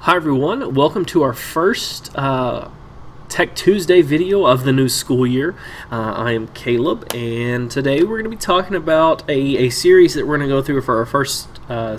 Hi everyone, welcome to our first Tech Tuesday video of the new school year. I am Caleb, and today we're going to be talking about a series that we're going to go through for our first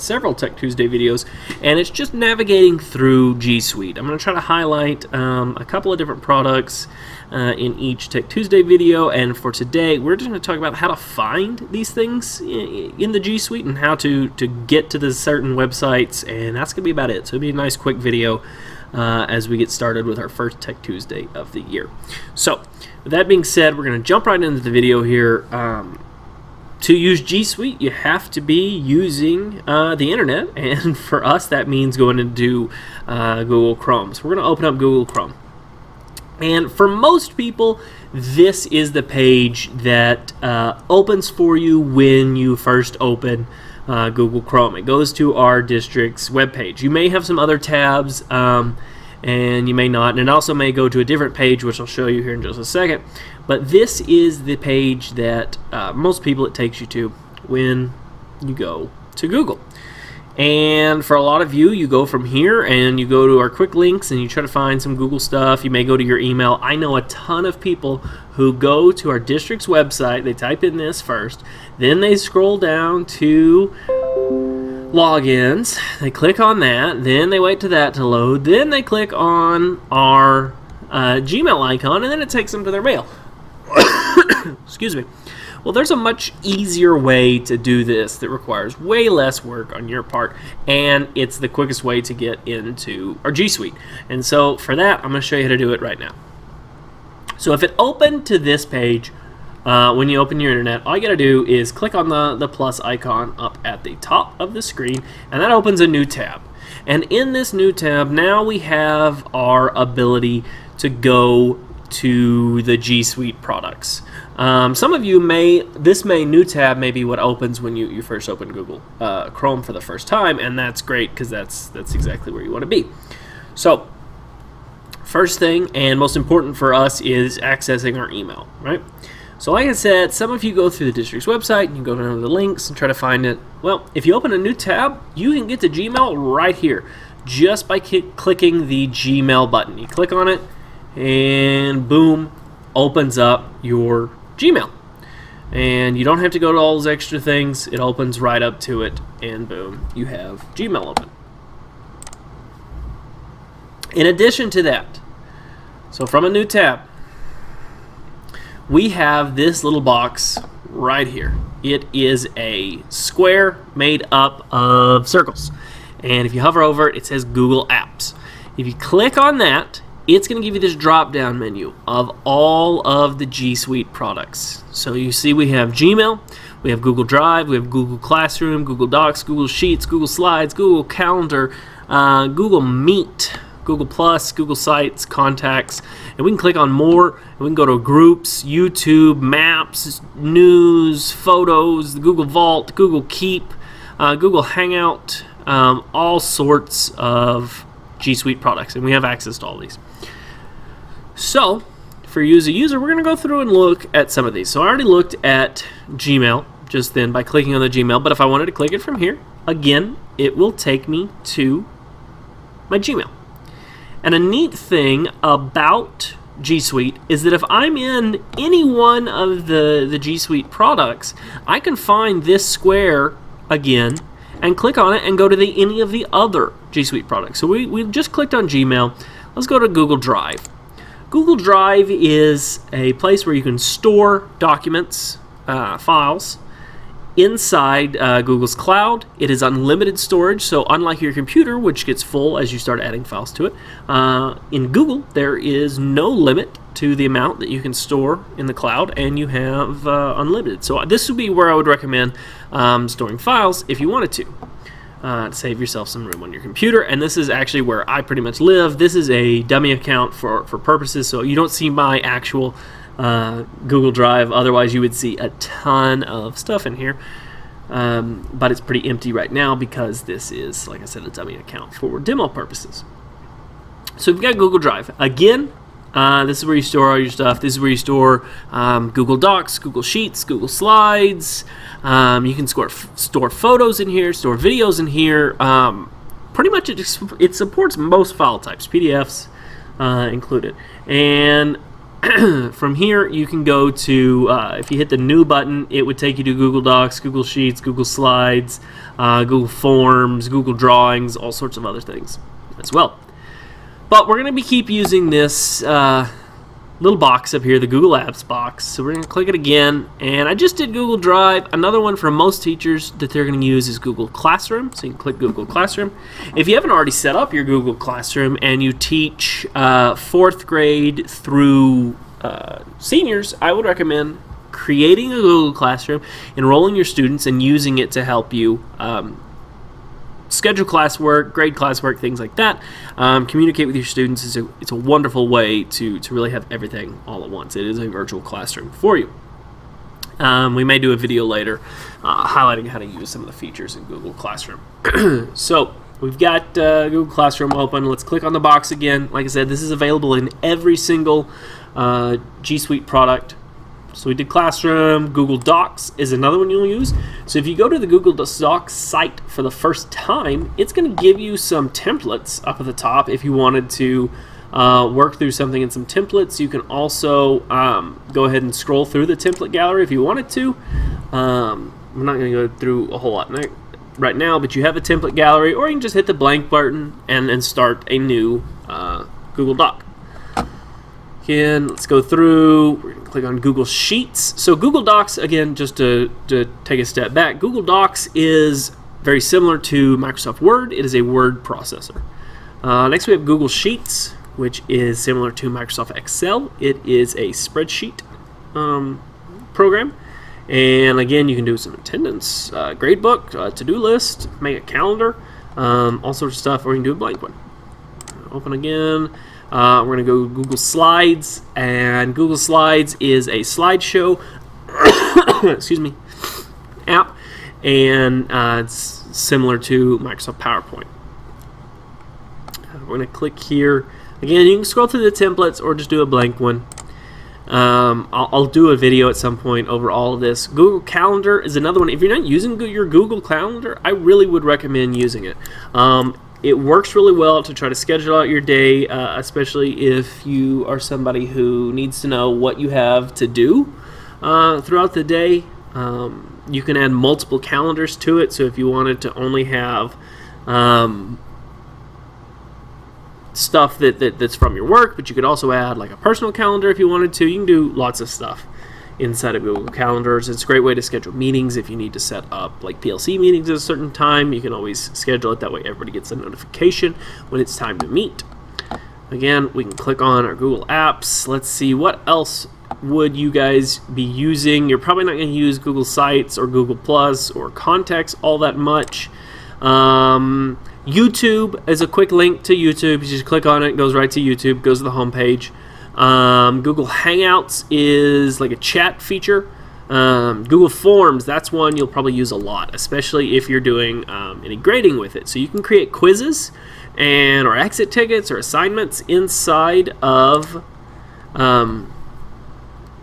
several Tech Tuesday videos, and it's just navigating through G Suite. I'm going to try to highlight a couple of different products in each Tech Tuesday video, and for today we're just going to talk about how to find these things in the G Suite and how to get to the certain websites, and that's going to be about it. So it'll be a nice quick video as we get started with our first Tech Tuesday of the year. So with that being said, we're going to jump right into the video here. To use G Suite, you have to be using the internet, and for us that means going into Google Chrome. So we're going to open up Google Chrome. And for most people, this is the page that opens for you when you first open Google Chrome. It goes to our district's webpage. You may have some other tabs, and you may not. And it also may go to a different page, which I'll show you here in just a second. But this is the page that most people it takes you to when you go to Google. And for a lot of you, you go from here and you go to our quick links and you try to find some Google stuff. You may go to your email. I know a ton of people who go to our district's website, they type in this first, then they scroll down to logins, they click on that, then they wait for that to load, then they click on our Gmail icon, and then it takes them to their mail. Excuse me. Well, there's a much easier way to do this that requires way less work on your part, and it's the quickest way to get into our G Suite. And so for that, I'm going to show you how to do it right now. So if it opened to this page, when you open your internet, all you got to do is click on the plus icon up at the top of the screen, and that opens a new tab. And in this new tab, now we have our ability to go to the G Suite products. Some of you this new tab may be what opens when you first open Google Chrome for the first time, and that's great because that's exactly where you want to be. So first thing and most important for us is accessing our email, right? So like I said, some of you go through the district's website and you go down to the links and try to find it. Well, if you open a new tab, you can get to Gmail right here just by clicking the Gmail button. You click on it and boom, opens up your Gmail. And you don't have to go to all those extra things. It opens right up to it, and boom, you have Gmail open. In addition to that, so from a new tab, we have this little box right here. It is a square made up of circles. And if you hover over it, it says Google Apps. If you click on that, it's going to give you this drop-down menu of all of the G Suite products. So you see we have Gmail, we have Google Drive, we have Google Classroom, Google Docs, Google Sheets, Google Slides, Google Calendar, Google Meet, Google Plus, Google Sites, Contacts, and we can click on more, and we can go to Groups, YouTube, Maps, News, Photos, the Google Vault, Google Keep, Google Hangout, all sorts of G Suite products, and we have access to all these. So for you as a user, we're going to go through and look at some of these. So I already looked at Gmail just then by clicking on the Gmail, but if I wanted to click it from here, again, it will take me to my Gmail. And a neat thing about G Suite is that if I'm in any one of the G Suite products, I can find this square again and click on it and go to any of the other G Suite products. So we've just clicked on Gmail. Let's go to Google Drive. Google Drive is a place where you can store documents, files, inside Google's cloud. It is unlimited storage, so unlike your computer, which gets full as you start adding files to it, in Google there is no limit to the amount that you can store in the cloud, and you have unlimited. So this would be where I would recommend storing files if you wanted to save yourself some room on your computer. And this is actually where I pretty much live. This is a dummy account for purposes, so you don't see my actual Google Drive. Otherwise you would see a ton of stuff in here, but it's pretty empty right now because this is, like I said, a dummy account for demo purposes. So we've got Google Drive. Again, this is where you store all your stuff. This is where you store Google Docs, Google Sheets, Google Slides. You can store photos in here, store videos in here, pretty much it supports most file types, PDFs included. And from here, you can go to, if you hit the new button, it would take you to Google Docs, Google Sheets, Google Slides, Google Forms, Google Drawings, all sorts of other things as well. But we're going to keep using this little box up here, the Google Apps box. So we're going to click it again, and I just did Google Drive. Another one for most teachers that they're going to use is Google Classroom. So you can click Google Classroom. If you haven't already set up your Google Classroom and you teach 4th grade through seniors, I would recommend creating a Google Classroom, enrolling your students, and using it to help you schedule classwork, grade classwork, things like that. Communicate with your students. It's a wonderful way to really have everything all at once. It is a virtual classroom for you. We may do a video later highlighting how to use some of the features in Google Classroom. So we've got Google Classroom open. Let's click on the box again. Like I said, this is available in every single G Suite product. So we did Classroom. Google Docs is another one you'll use. So if you go to the Google Docs site for the first time, it's going to give you some templates up at the top if you wanted to work through something in some templates. You can also go ahead and scroll through the template gallery if you wanted to. I'm not going to go through a whole lot right now, but you have a template gallery, or you can just hit the blank button and start a new Google Doc. Again, let's go through. We're going to click on Google Sheets. So Google Docs, again, just to take a step back, Google Docs is very similar to Microsoft Word. It is a word processor. Next, we have Google Sheets, which is similar to Microsoft Excel. It is a spreadsheet program. And again, you can do some attendance, gradebook, to-do list, make a calendar, all sorts of stuff, or you can do a blank one. Open again. We're going to go Google Slides, and Google Slides is a slideshow excuse me, app, and it's similar to Microsoft PowerPoint. We're going to click here. Again, you can scroll through the templates or just do a blank one. I'll do a video at some point over all of this. Google Calendar is another one. If you're not using your Google Calendar, I really would recommend using it. It works really well to try to schedule out your day, especially if you are somebody who needs to know what you have to do throughout the day. You can add multiple calendars to it, so if you wanted to only have stuff that's from your work, but you could also add like a personal calendar if you wanted to. You can do lots of stuff inside of Google Calendars. It's a great way to schedule meetings. If you need to set up like PLC meetings at a certain time, you can always schedule it. That way everybody gets a notification when it's time to meet. Again, we can click on our Google Apps. Let's see, what else would you guys be using? You're probably not going to use Google Sites or Google Plus or Contacts all that much. YouTube is a quick link to YouTube. You just click on it, it goes right to YouTube, goes to the home page. Google Hangouts is like a chat feature. Google Forms, that's one you'll probably use a lot, especially if you're doing any grading with it. So you can create quizzes or exit tickets or assignments inside of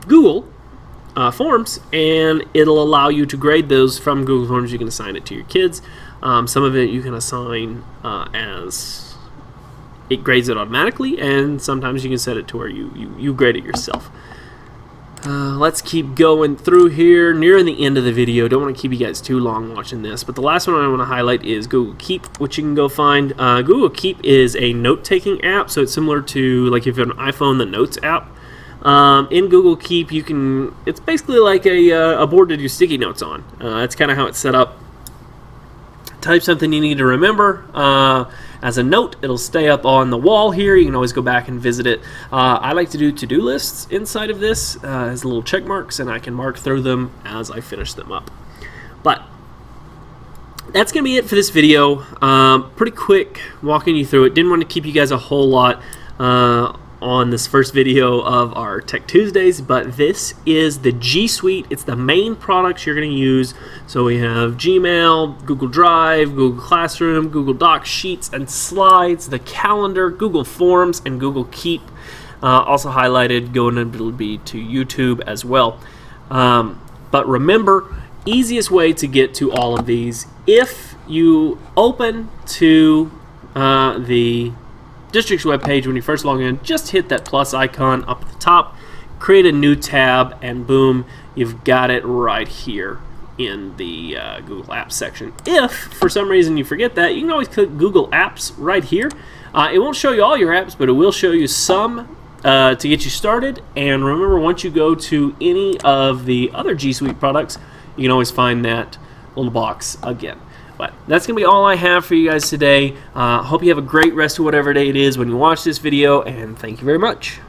Google Forms, and it'll allow you to grade those from Google Forms. You can assign it to your kids. Some of it you can assign as it grades it automatically, and sometimes you can set it to where you grade it yourself. Let's keep going through here. Nearing the end of the video, don't want to keep you guys too long watching this, but the last one I want to highlight is Google Keep, which you can go find. Google Keep is a note-taking app, so it's similar to like if you have an iPhone, the Notes app. In Google Keep, it's basically like a board to do sticky notes on. That's kind of how it's set up. Type something you need to remember as a note. It'll stay up on the wall here. You can always go back and visit it. I like to do to-do lists inside of this as little check marks, and I can mark through them as I finish them up. But that's going to be it for this video. Pretty quick walking you through it. Didn't want to keep you guys a whole lot on this first video of our Tech Tuesdays, but this is the G Suite. It's the main products you're going to use. So we have Gmail, Google Drive, Google Classroom, Google Docs, Sheets and Slides, the calendar, Google Forms, and Google Keep. Also highlighted, going to be to YouTube as well. But remember, easiest way to get to all of these, if you open to the district's webpage, when you first log in, just hit that plus icon up at the top, create a new tab, and boom, you've got it right here in the Google Apps section. If for some reason you forget that, you can always click Google Apps right here. It won't show you all your apps, but it will show you some to get you started. And remember, once you go to any of the other G Suite products, you can always find that little box again. But that's going to be all I have for you guys today. Hope you have a great rest of whatever day it is when you watch this video, and thank you very much.